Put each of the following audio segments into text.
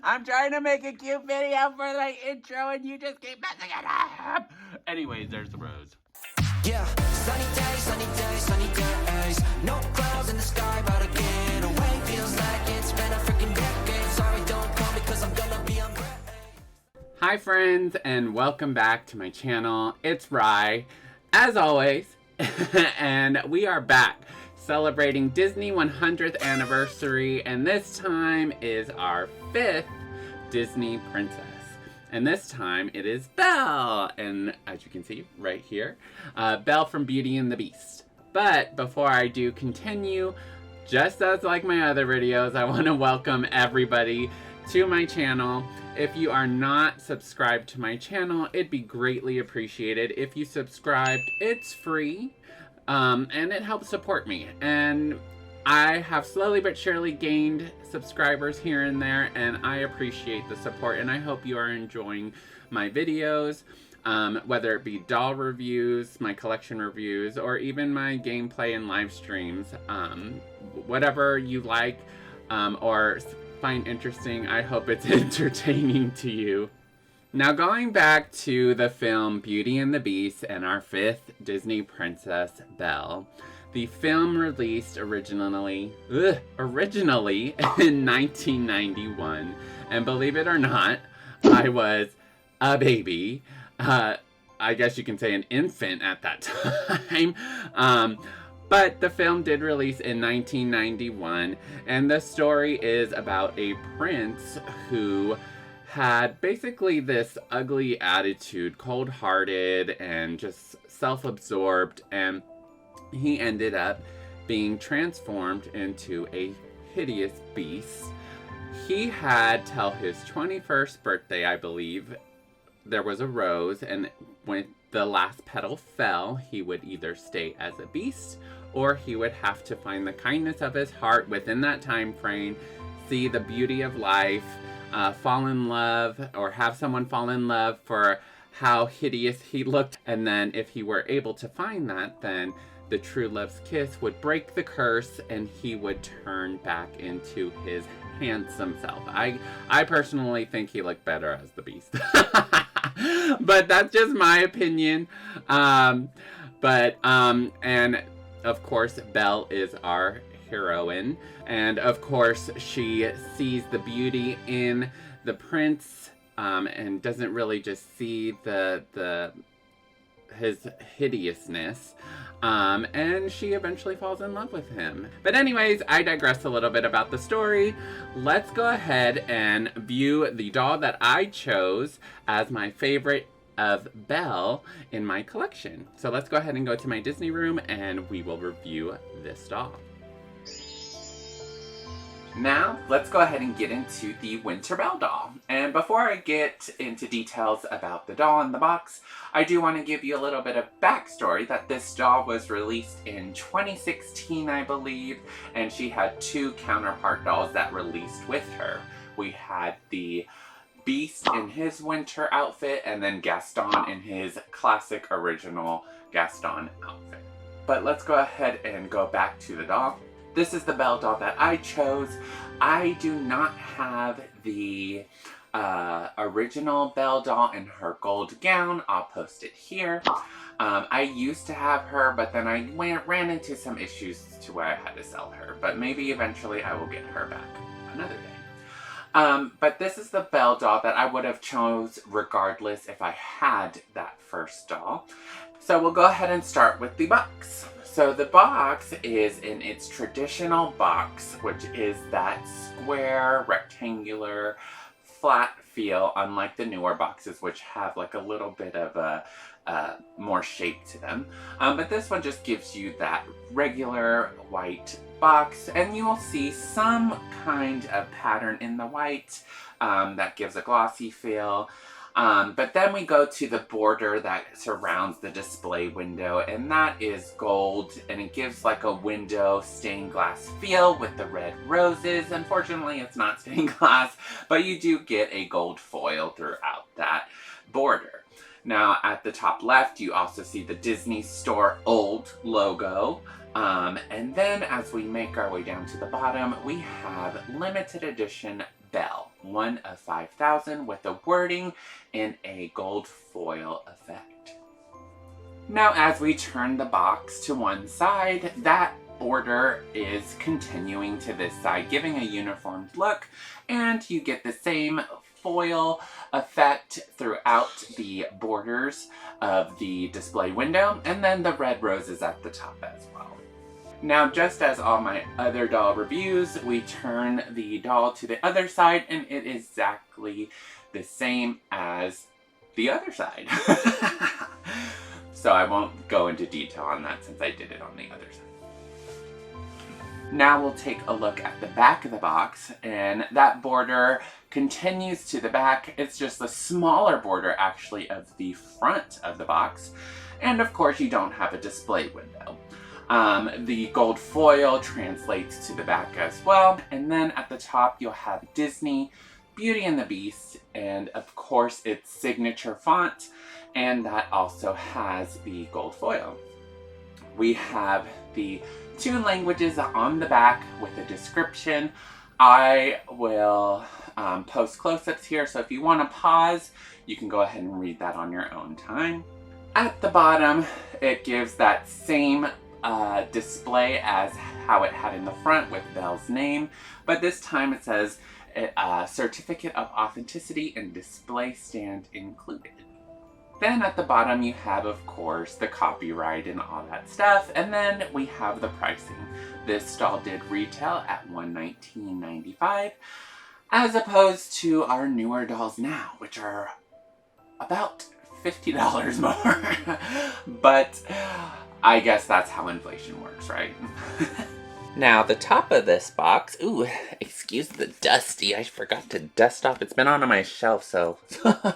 I'm trying to make a cute video for my intro and you just keep messing it up. Anyways, there's the rose. Yeah, sunny days, sunny days, sunny days. No clouds in the sky, about to get away. Feels like it's been a freaking decade. Sorry, don't call me cause I'm gonna be on break. Hi friends, and welcome back to my channel. It's Rye, as always, and we are back celebrating Disney 100th anniversary, and this time is our 5th Disney princess. And this time it is Belle, and as you can see right here, Belle from Beauty and the Beast. But before I do continue, just as like my other videos, I want to welcome everybody to my channel. If you are not subscribed to my channel, it'd be greatly appreciated if you subscribed. It's free, and it helps support me. And I have slowly but surely gained subscribers here and there, and I appreciate the support, and I hope you are enjoying my videos, whether it be doll reviews, my collection reviews, or even my gameplay and live streams. Whatever you like or find interesting, I hope it's entertaining to you. Now, going back to the film Beauty and the Beast and our 5th Disney princess, Belle. The film released originally in 1991, and believe it or not, I was a baby. I guess you can say an infant at that time. But the film did release in 1991, and the story is about a prince who had basically this ugly attitude, cold-hearted and just self-absorbed, and he ended up being transformed into a hideous beast. He had, till his 21st birthday, I believe, there was a rose, and when the last petal fell, he would either stay as a beast, or he would have to find the kindness of his heart within that time frame, see the beauty of life, fall in love, or have someone fall in love for how hideous he looked. And then if he were able to find that, then the true love's kiss would break the curse and he would turn back into his handsome self. I personally think he looked better as the Beast. But that's just my opinion. And of course, Belle is our heroine. And of course, she sees the beauty in the prince, and doesn't really just see his hideousness. And she eventually falls in love with him. But anyways, I digress a little bit about the story. Let's go ahead and view the doll that I chose as my favorite of Belle in my collection. So let's go ahead and go to my Disney room and we will review this doll. Now, let's go ahead and get into the Winter Belle doll. And before I get into details about the doll in the box, I do want to give you a little bit of backstory that this doll was released in 2016, I believe, and she had 2 counterpart dolls that released with her. We had the Beast in his winter outfit, and then Gaston in his classic original Gaston outfit. But let's go ahead and go back to the doll. This is the Belle doll that I chose. I do not have the original Belle doll in her gold gown. I'll post it here. I used to have her, but then I ran into some issues to where I had to sell her. But maybe eventually I will get her back another day. But this is the Belle doll that I would have chose regardless if I had that first doll. So we'll go ahead and start with the box. So the box is in its traditional box, which is that square, rectangular, flat feel, unlike the newer boxes, which have like a little bit of a more shape to them. But this one just gives you that regular white box, and you will see some kind of pattern in the white that gives a glossy feel. But then we go to the border that surrounds the display window, and that is gold, and it gives like a window stained glass feel with the red roses. Unfortunately, it's not stained glass, but you do get a gold foil throughout that border. Now, at the top left, you also see the Disney Store Old logo. And then as we make our way down to the bottom, we have limited edition Belle, 1 of 5,000 with the wording in a gold foil effect. Now as we turn the box to one side, that border is continuing to this side, giving a uniformed look, and you get the same foil effect throughout the borders of the display window, and then the red roses at the top as well. Now, just as all my other doll reviews, we turn the doll to the other side, and it is exactly the same as the other side. So I won't go into detail on that since I did it on the other side. Now we'll take a look at the back of the box, and that border continues to the back. It's just a smaller border actually of the front of the box. And of course you don't have a display window. The gold foil translates to the back as well. And then at the top you'll have Disney, Beauty and the Beast, and of course its signature font. And that also has the gold foil. We have the 2 languages on the back with a description. I will post close-ups here, so if you want to pause, you can go ahead and read that on your own time. At the bottom, it gives that same display as how it had in the front with Belle's name, but this time it says certificate of authenticity and display stand included. Then at the bottom you have, of course, the copyright and all that stuff, and then we have the pricing. This doll did retail at $119.95, as opposed to our newer dolls now, which are about $50 more. But I guess that's how inflation works, right? Now, the top of this box, ooh, excuse the dusty, I forgot to dust off. It's been on my shelf, so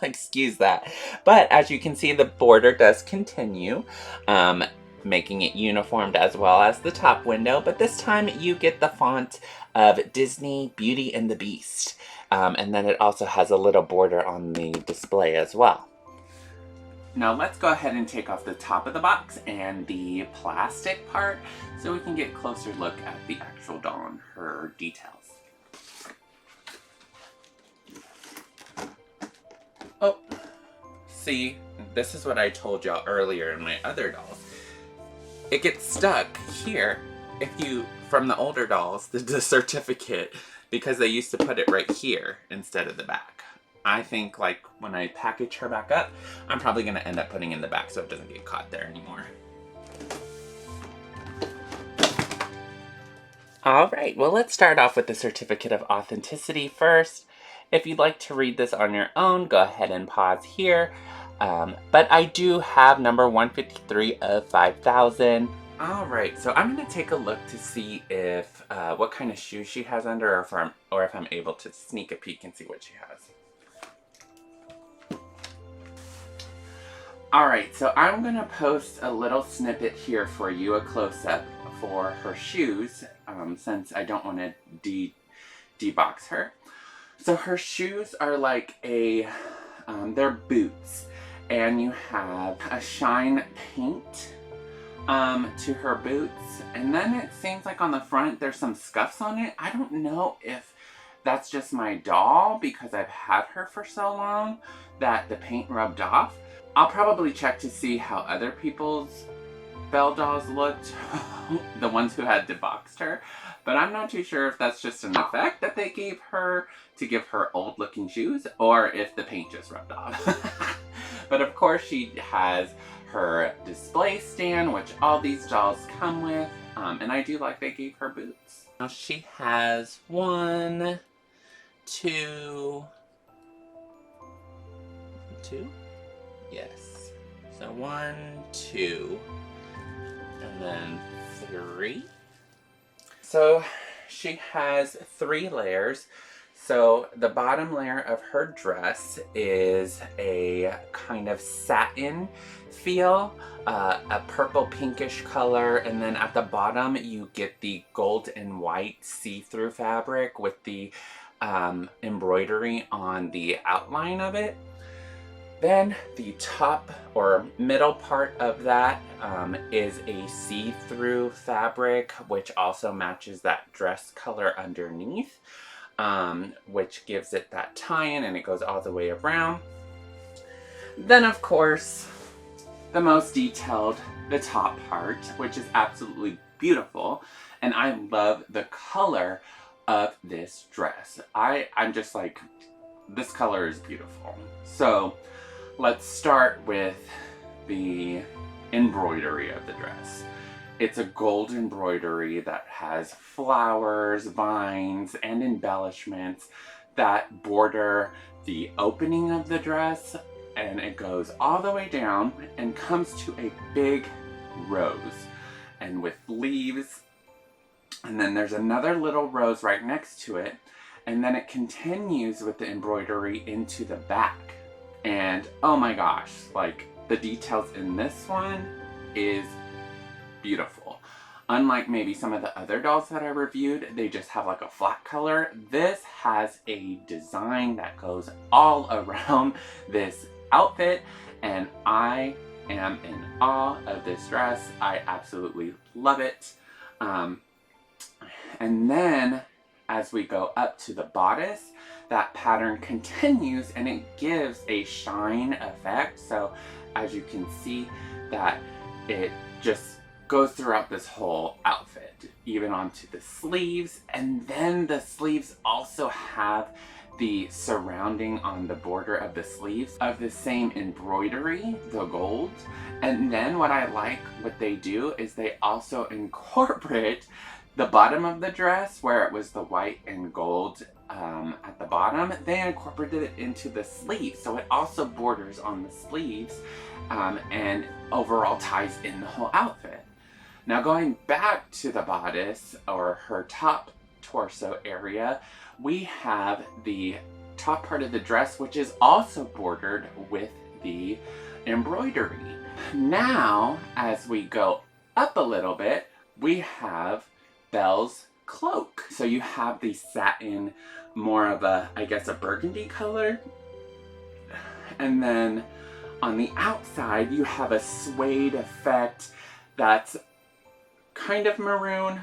excuse that. But as you can see, the border does continue, making it uniformed as well as the top window. But this time you get the font of Disney, Beauty and the Beast. And then it also has a little border on the display as well. Now let's go ahead and take off the top of the box and the plastic part so we can get a closer look at the actual doll and her details. Oh, see, this is what I told y'all earlier in my other dolls. It gets stuck here if you, from the older dolls, the certificate, because they used to put it right here instead of the back. I think, like, when I package her back up, I'm probably going to end up putting it in the back so it doesn't get caught there anymore. Alright, well let's start off with the certificate of authenticity first. If you'd like to read this on your own, go ahead and pause here. But I do have number 153 of 5,000. Alright, so I'm going to take a look to see if what kind of shoes she has under, or if I'm able to sneak a peek and see what she has. Alright, so I'm going to post a little snippet here for you, a close-up for her shoes, since I don't want to debox her. So her shoes are like they're boots, and you have a shine paint to her boots, and then it seems like on the front there's some scuffs on it. I don't know if that's just my doll, because I've had her for so long that the paint rubbed off. I'll probably check to see how other people's Belle dolls looked, the ones who had deboxed her, but I'm not too sure if that's just an effect that they gave her to give her old looking shoes, or if the paint just rubbed off. But of course she has her display stand, which all these dolls come with, and I do like they gave her boots. Now she has 1, 2, yes. So 1, 2, and then 3. So she has 3 layers. So the bottom layer of her dress is a kind of satin feel, a purple pinkish color, and then at the bottom you get the gold and white see-through fabric with the embroidery on the outline of it. Then the top or middle part of that is a see-through fabric, which also matches that dress color underneath, which gives it that tie-in, and it goes all the way around. Then, of course, the most detailed, the top part, which is absolutely beautiful, and I love the color of this dress. I'm just like, this color is beautiful. So let's start with the embroidery of the dress. It's a gold embroidery that has flowers, vines, and embellishments that border the opening of the dress, and it goes all the way down and comes to a big rose, and with leaves, and then there's another little rose right next to it, and then it continues with the embroidery into the back. And oh my gosh, like, the details in this one is beautiful. Unlike maybe some of the other dolls that I reviewed, they just have like a flat color. This has a design that goes all around this outfit, and I am in awe of this dress. I absolutely love it. And then as we go up to the bodice, that pattern continues and it gives a shine effect. So as you can see, that it just goes throughout this whole outfit, even onto the sleeves. And then the sleeves also have the surrounding on the border of the sleeves of the same embroidery, the gold. And then what they do is they also incorporate the bottom of the dress, where it was the white and gold at the bottom. They incorporated it into the sleeves, so it also borders on the sleeves and overall ties in the whole outfit. Now, going back to the bodice, or her top torso area, we have the top part of the dress, which is also bordered with the embroidery. Now, as we go up a little bit, we have Belle's cloak. So you have the satin, more of a, I guess, a burgundy color. And then on the outside, you have a suede effect that's kind of maroon.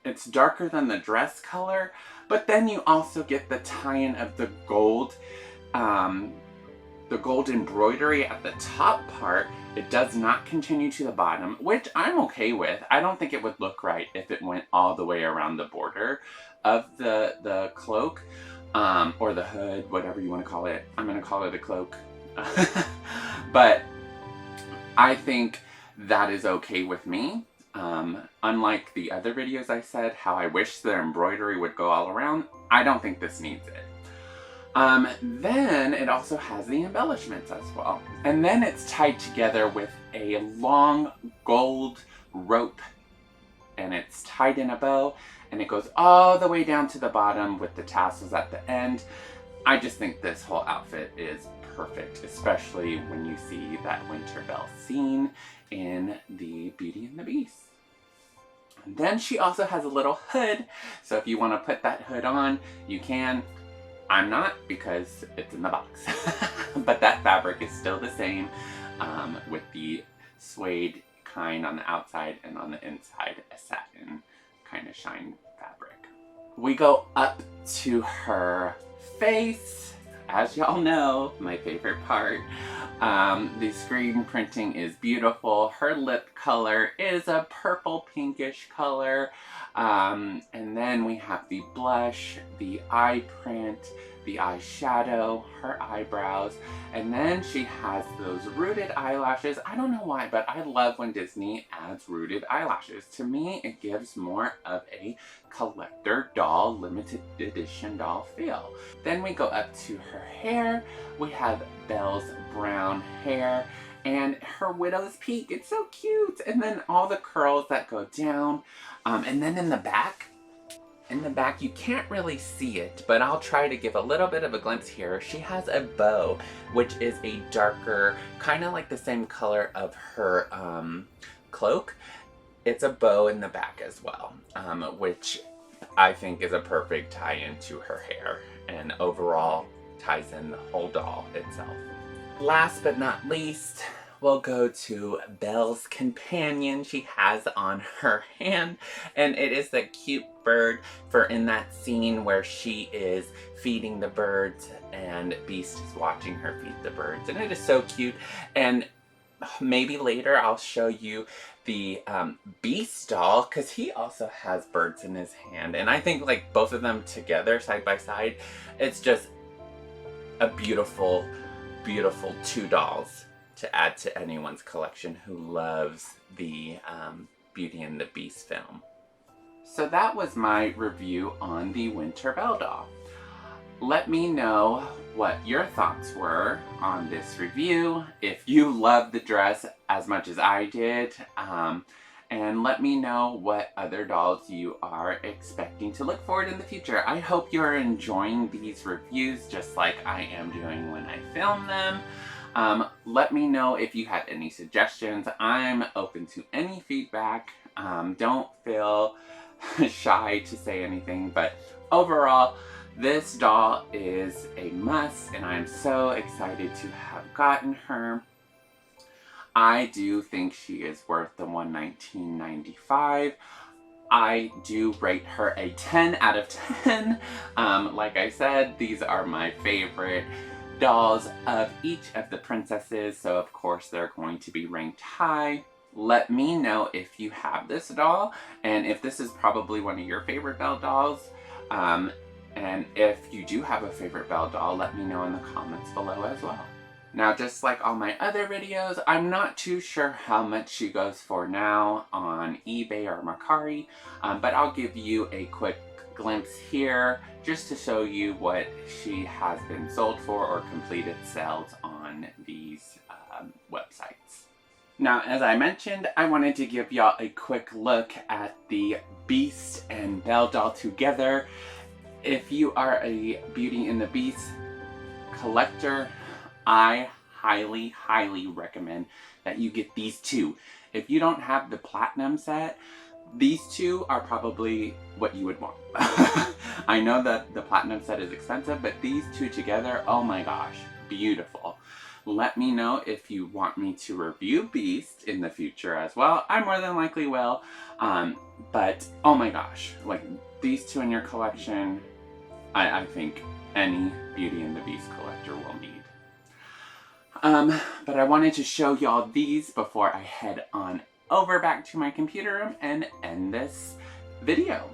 It's darker than the dress color, but then you also get the tie-in of the gold embroidery at the top part. It does not continue to the bottom, which I'm okay with. I don't think it would look right if it went all the way around the border of the cloak, or the hood, whatever you want to call it. I'm going to call it a cloak. But I think that is okay with me. Unlike the other videos I said, how I wish the embroidery would go all around, I don't think this needs it. Then it also has the embellishments as well. And then it's tied together with a long gold rope, and it's tied in a bow, and it goes all the way down to the bottom with the tassels at the end. I just think this whole outfit is perfect, especially when you see that Winter Belle scene in the Beauty and the Beast. And then she also has a little hood, so if you want to put that hood on, you can. I'm not, because it's in the box. But that fabric is still the same, with the suede kind on the outside, and on the inside a satin kind of shine fabric. We go up to her face. As y'all know, my favorite part. The screen printing is beautiful. Her lip color is a purple pinkish color. And then we have the blush, the eye print, the eyeshadow, her eyebrows, and then she has those rooted eyelashes. I don't know why, but I love when Disney adds rooted eyelashes. To me, it gives more of a collector doll, limited edition doll feel. Then we go up to her hair. We have Belle's brown hair and her widow's peak. It's so cute. And then all the curls that go down. And then in the back, you can't really see it, but I'll try to give a little bit of a glimpse here. She has a bow, which is a darker, kind of like the same color of her cloak. It's a bow in the back as well, which I think is a perfect tie-in to her hair, and overall ties in the whole doll itself. Last but not least, we'll go to Belle's companion she has on her hand, and it is the cute bird for in that scene where she is feeding the birds and Beast is watching her feed the birds, and it is so cute. And maybe later I'll show you the Beast doll, because he also has birds in his hand, and I think like both of them together side by side, it's just a beautiful two dolls to add to anyone's collection who loves the Beauty and the Beast film. So that was my review on the Winter Belle doll. Let me know what your thoughts were on this review, if you loved the dress as much as I did, and let me know what other dolls you are expecting to look forward in the future. I hope you're enjoying these reviews just like I am doing when I film them. Let me know if you have any suggestions. I'm open to any feedback. Don't feel shy to say anything, but overall, this doll is a must, and I'm so excited to have gotten her. I do think she is worth the $119.95. I do rate her a 10 out of 10. Like I said, these are my favorite dolls of each of the princesses, so of course they're going to be ranked high. Let me know if you have this doll, and if this is probably one of your favorite Belle dolls. And if you do have a favorite Belle doll, let me know in the comments below as well. Now, just like all my other videos, I'm not too sure how much she goes for now on eBay or Mercari, but I'll give you a quick glimpse here just to show you what she has been sold for or completed sales on these websites. Now, as I mentioned, I wanted to give y'all a quick look at the Beast and Belle doll together. If you are a Beauty and the Beast collector, I highly recommend that you get these two. If you don't have the platinum set, these two are probably what you would want. I know that the platinum set is expensive, but these two together, oh my gosh, beautiful. Let me know if you want me to review Beast in the future as well. I more than likely will. But oh my gosh, like these two in your collection, I think any Beauty and the Beast collector will need. But I wanted to show y'all these before I head on over back to my computer room and end this video.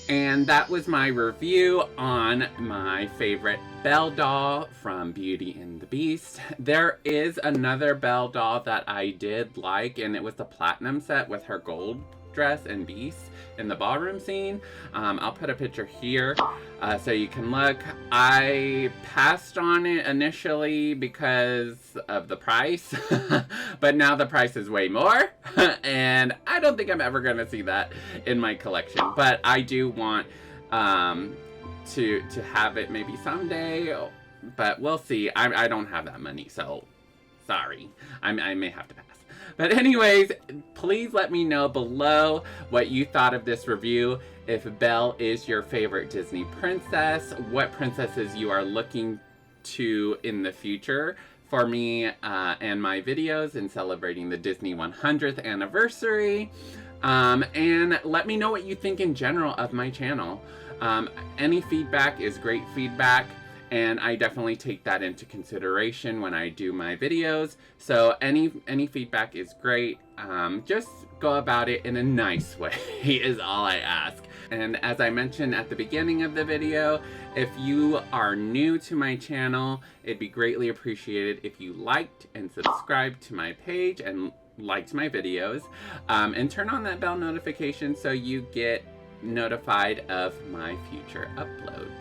And that was my review on my favorite Belle doll from Beauty and the Beast. There is another Belle doll that I did like, and it was the platinum set with her gold dress and Beast in the ballroom scene. I'll put a picture here so you can look. I passed on it initially because of the price, but now the price is way more, and I don't think I'm ever gonna see that in my collection. But I do want to have it maybe someday, but we'll see. I don't have that money, so sorry. I may have to pass. But anyways, please let me know below what you thought of this review. If Belle is your favorite Disney princess, what princesses you are looking to in the future for me and my videos in celebrating the Disney 100th anniversary. And let me know what you think in general of my channel. Any feedback is great feedback, and I definitely take that into consideration when I do my videos. So any feedback is great. Just go about it in a nice way is all I ask. And as I mentioned at the beginning of the video, if you are new to my channel, it'd be greatly appreciated if you liked and subscribed to my page and liked my videos, and turn on that bell notification so you get notified of my future uploads.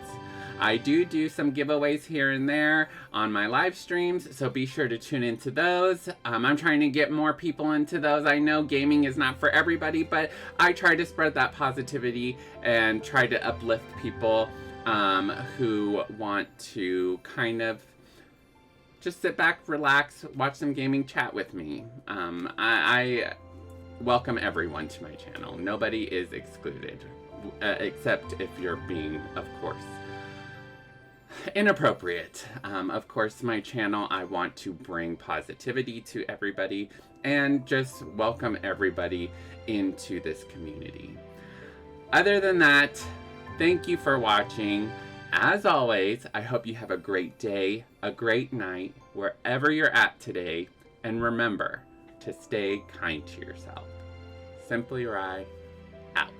I do some giveaways here and there on my live streams, so be sure to tune into those. I'm trying to get more people into those. I know gaming is not for everybody, but I try to spread that positivity and try to uplift people who want to kind of just sit back, relax, watch some gaming, chat with me. I welcome everyone to my channel. Nobody is excluded, except if you're being, of course, inappropriate. Of course, my channel, I want to bring positivity to everybody and just welcome everybody into this community. Other than that, thank you for watching. As always, I hope you have a great day, a great night, wherever you're at today. And remember to stay kind to yourself. Simply Rye, out.